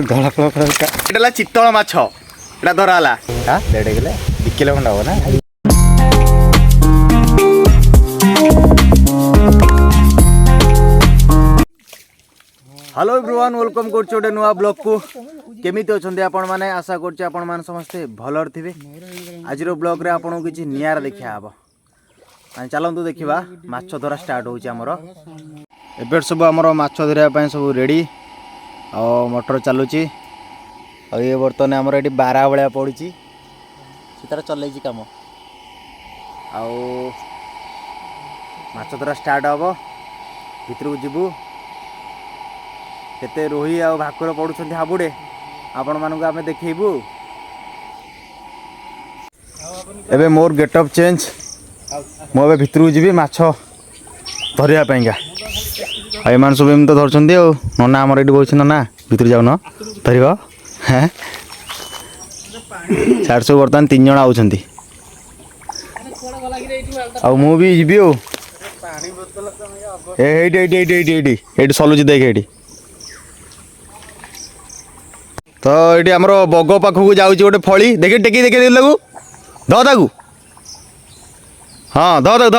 धला चित्तल माछ एटा धराला हां 1.5 किलो खंड हो ना। हेलो एवरीवन वेलकम करछो गोटे नुआ ब्लॉग को केमिति अछंती आपण माने आशा करछे आपण मान समस्ते भलर थिबे। आज रो ब्लॉग रे आपण किछि नियार देखिया हबो। चलतु देखा माछ धरा स्टार्ट होउछि हमर एबे सब हमर माछ धरिया पय सब रेडी आ मोटर चलुछि आ ये बर्तन हमर एटी 12 बळिया पडुछि सेतार चलैछि काम आ माछ धरा स्टार्ट हबो। भितर को जिबु केते रोही आ भाकुर पडुछन्ती हाबुडे आपण मानकु आमे देखैबु। एबे मोर गेटअप चेंज मो ए भितर को जी माछ धरिया पाइंगा आई मान सब एम तो धरछन्ती आ नना हमर एटी बोलछ नना भितर जाउन धरिबो हैं सार सब बर्तमान 3 जण आउछन्ती आ मु भी जिबी ओ एटी सलुजी देख एटी तो ये आमर बग पाखक जाऊँ गोटे फली देखे टेकी देखे लगू ध ताकू हाँ ध ध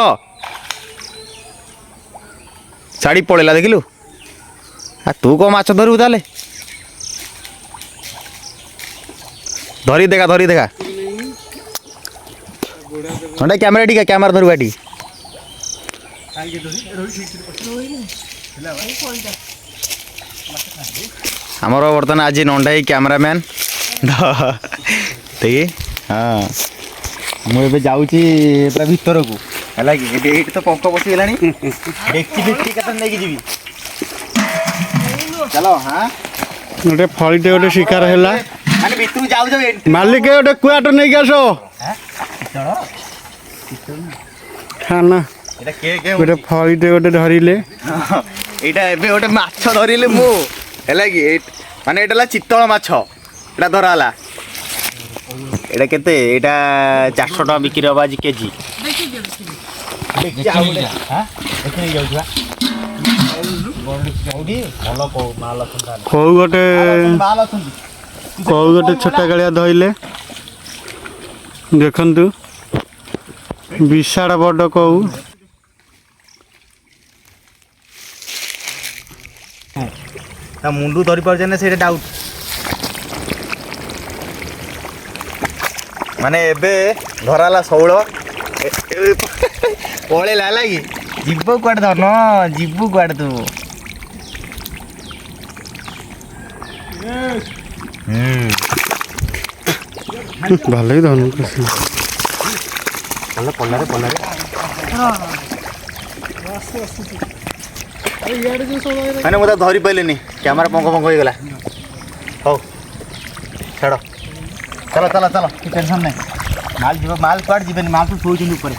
शाड़ी पड़ेगा देखिलु आ तू कौन माछ धरबू ताले धरी देखा हाँ कैमेरा टी कैमेरा धरवा टी आमर बर्तमान आज नंडाई कैमरामैन देखिए हाँ मुझे जाऊँगी पूरा भीतर को है कि तो पंख बसीगला डेक्ची फेक्ची के नहीं जी चलो हाँ गोटे फलीटे गोटे शिकार है मालिक गोटे कुआट नहीं आसो खाना गोटे फलीटे गोटे धरिले यहाँ गोटे माछ धरिले मु है कि माने एटा चित्तल माछ एटा धराला एटा केते एटा 400 टका बिक्री हबा आज केजी कौ गोटे छोटा गाड़िया धरले देखु विशाल बड़ कौ मुंडू धरी पारे ना से डाउट माने एबे धराला शौल पड़ेला लगी जीव कुआड़ धन जीवु कुआड़ तू भल ही धन पल्लारे मैंने मुझे धरी पारे कैमरा पंख होगला हो छाड़ चलो चलो चलो टेंशन नहीं माल जीव माल कुआड़ जीवन माल तो शोचन ऊपर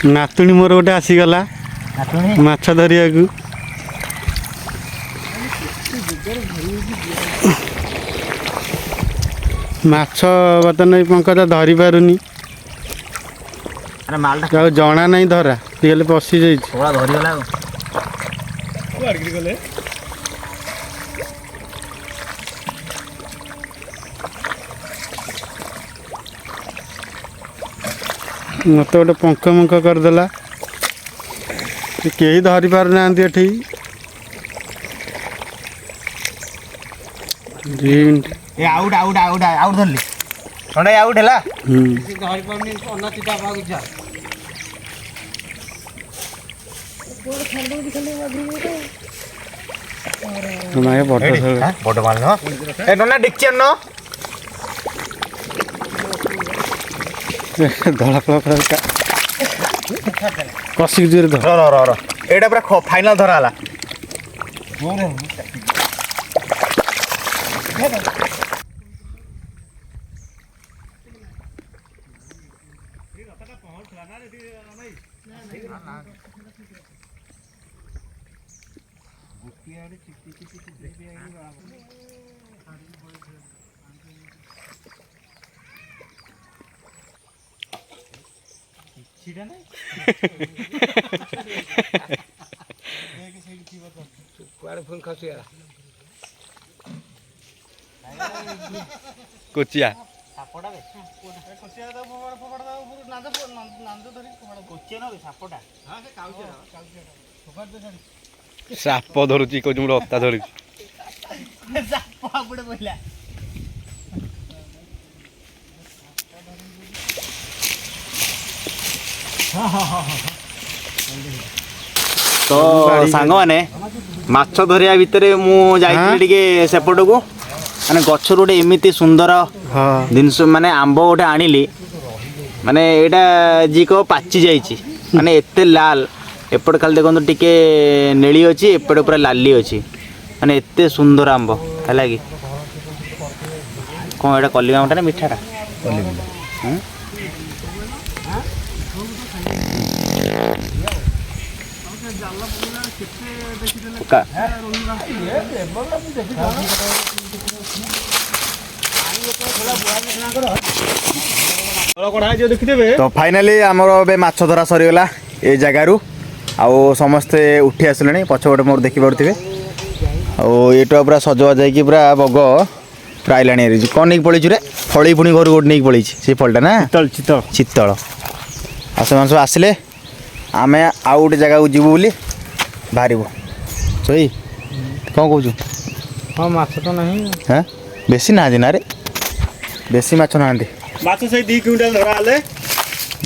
नातुणी मोर गोटे आसीगला माछ धरिया को माछ बर्तन पंकज धरी पारुनी माल जना नहीं धरा टे पशि जा धरीगला मत गोटे पंख मंख करदेला कहीं धरी पार ना आउट आउट आउट आउट धरली थोड़ा आउट है बड़ माल ना डेक्ची न धड़ा कसिक जोर एटा पूरा फाइनल धराला कुआड़े फुल खसिया କୋଚିଆ ସାପଟା ବେ କୋଚିଆ ନବେ ସାପଟା ସାପ ଧରୁଛି କହୁଛି ମୋର ଅତା ଧରୁଛି। ସାପ ଗୋଟେ କହିଲା ତ ସାଙ୍ଗମାନେ ମାଛ ଧରିବା ଭିତରେ ମୁଁ ଯାଇଥିଲି ଟିକେ ସେପଟକୁ ମାନେ ଗଛରୁ ଗୋଟେ ଏମିତି ସୁନ୍ଦର ଜିନିଷ ମାନେ ଆମ୍ବ ଗୋଟେ ଆଣିଲି ମାନେ ଏଇଟା ଯିକ ପାଚି ଯାଇଛି ମାନେ ଏତେ ଲାଲ ଏପଟେ ଖାଲି ଦେଖନ୍ତୁ ଟିକେ ନେଳି ଅଛି ଏପଟେ ପୁରା ଲାଲି ଅଛି ମାନେ ଏତେ ସୁନ୍ଦର ଆମ୍ବ ହେଲା କି କ'ଣ ଏଇଟା କଲିମି ଆମ୍ବଟା ନା ମିଠାଟା ପକା ତ ଫାଇନାଲି ଆମର ଏବେ ମାଛ ଧରା ସରିଗଲା ଏ ଜାଗାରୁ ଆଉ ସମସ୍ତେ ଉଠି ଆସିଲେଣି ପଛପଟେ ମୋର ଦେଖିପାରୁଥିବେ ଆଉ ଏଇଟା ପୁରା ସଜବାଜ ହେଇକି ପୁରା ବଗ ପୁରା ଆଇଲାଣି କ'ଣ ନେଇକି ପଳେଇଛୁ ରେ ଫଳି ପୁଣି ଘରୁ ଗୋଟେ ନେଇକି ପଳେଇଛି ସେଇ ଫଳଟା ନା ଚିତ୍ତଳ ଆଉ ସେମାନେ ସବୁ ଆସିଲେ ଆମେ ଆଉ ଗୋଟେ ଜାଗାକୁ ଯିବୁ ବୋଲି ବାହାରିବୁ ସଇ କ'ଣ କହୁଛୁ ହଁ ମାଛ ତ ନାହିଁ ହଁ ବେଶୀ ନାହାନ୍ତି ନା ରେ ବେଶୀ ମାଛ ନାହାନ୍ତି ମାଛ ସେଇ 2 କୁଇଣ୍ଟାଲ ଧରା ହେଲେ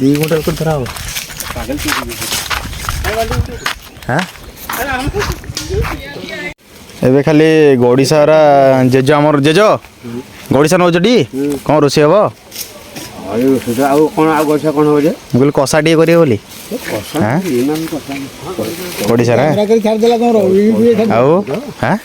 2 କୁଇଣ୍ଟାଲ କରି ଧରା ହବ ହଁ ଏବେ ଖାଲି ଗଡ଼ିଶାରା ଜେଜ ଆମର ଜେଜ ଗଡ଼ିଶା ନେଉଛଟି କ'ଣ ରୋଷେଇ ହବ ଆଉ କ'ଣ ଆଉ ଗଛ କ'ଣ ହବ ଯେ ମୁଁ କହିଲି କଷା ଟିକେ କରିବେ ବୋଲି ଗଡ଼ିଶାରା ଆଉ ହଁ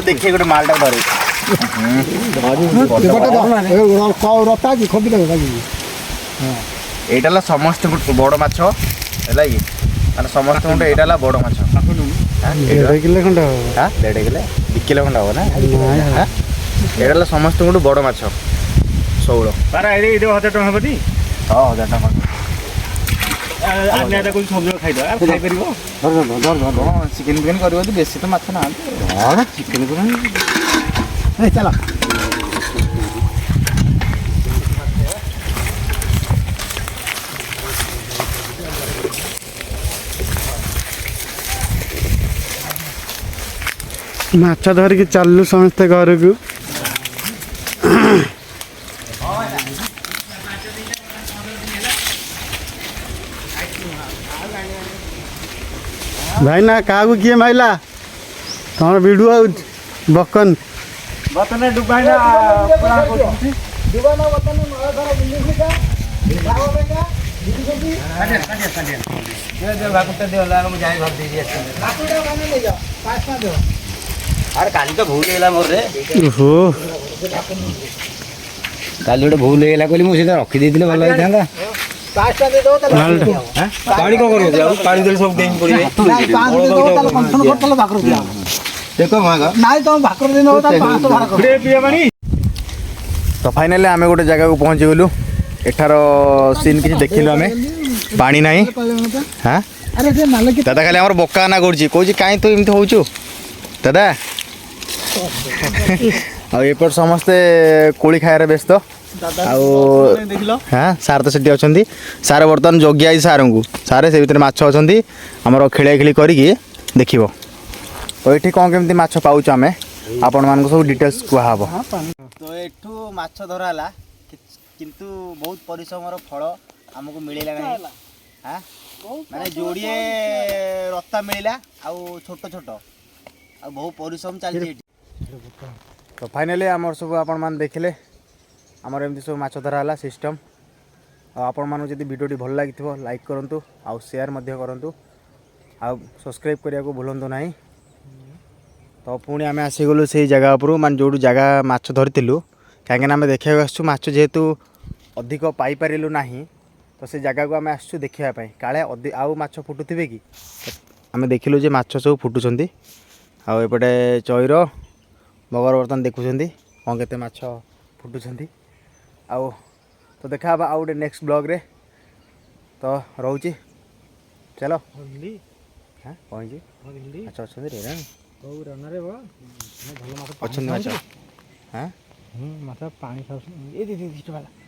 ଦେଖିए गोटे मालटा धरे एटा समस्त बड़ माछ है कि माने समस्त एटा बड़ माछ 1.5 किलो खंड 1.5 किलो 2 किलो खंड हो ना एटा समस्त बड़ माछ 16 तारा 1000 टका हेबती हां 1000 टका आने को सब खाई दो खाई परिबो चिकेन बिकेन करबो तो बेसी तो माछ ना हां चिकेन को ए चला माछ धरिकी चलु समस्ते घर को भाई ना क्या किए माइला तुम वीडियो बकन बतने डुबाइना पूरा कोठी डुबाना बतने मारा सारा बिल्डिंग का जाओ बेटा दीदी दे भागते दे होला हम जाई भर दीजिए भागुड़ा काने ले जाओ 5 ना दो अरे काली तो भूल गेला मोर रे ओहो काली गोटे भूल गेला कहली मु सीधा रखी देथिले भल होइथांदा 5 दे दो तले हैं पानी को करो जाऊ पानी दे सब गेम पड़िबे 5 दे दो तले कंसन करतले भाकर दिया देखो मागा नाइ तो भाकर दिन होता 500 भाकर रे पिया पानी तो फाइनली आमे गोटे जगह को पहुंची गेलु एठार सीन किछि देखिलु आमे पानी नाही हां अरे से मालक दादा खाली हमर बोका ना करछि कहछि काई तू एमती होउछु दादा आ एपर समस्ते कोली खायर व्यस्त हाँ सार तो सेठी अछंती सार बर्तमान जोगी आई सार को सारे से भीतर माछ अछंती हमर खेले खेली करिकी देखिबो तो एठी कोन केमती माछ पाउछ आमे आपण मान को सब डिटेल्स कुहा हबो तो एठू माछ धराला किंतु बहुत परिश्रमर फल हमको मिलेला नहीं हां माने जोड़िए रत्ता मिलेला आ छोट छोट आ बहुत परिश्रम चलछि तो फाइनली आमर सब आपण मान देखिले आमर एमती सब माछ धराला सिस्टम आपण मान जदि वीडियोटी भल लागी लाइक करंतु आ शेयर मध्य करंतु आ सब्सक्राइब करिया को भूलंतु नाही तो पुणी आम आसीगलु से जगह पर मान जो जगह माछ धरीलु कहीं आम देखा आसु माछ जेहेतु ଅଧିକ ପାଇପାରିଲୁ ନାହିଁ ତ ସେ ଜାଗାକୁ ଆମେ ଆସିଛୁ ଦେଖିବା ପାଇଁ କାଳେ ଆଉ ମାଛ ଫୁଟୁଥିବେ କି ଆମେ ଦେଖିଲୁ ଯେ ମାଛ ସବୁ ଫୁଟୁଛନ୍ତି ଆଉ ଏପଟେ ଚଇର ବଗର ବର୍ତ୍ତମାନ ଦେଖୁଛନ୍ତି କ'ଣ କେତେ ମାଛ ଫୁଟୁଛନ୍ତି ଆଉ ତ ଦେଖା ହେବା ଆଉ ଗୋଟେ ନେକ୍ସଟ ବ୍ଲଗ୍ରେ ତ ରହୁଛି ଚାଲ ହଁ ପହଞ୍ଚି ମାଛ ଅଛନ୍ତି ରେ ଅଛନ୍ତି ମାଛ ହଁ ମାଛ ପାଣି ଖାଉଛନ୍ତି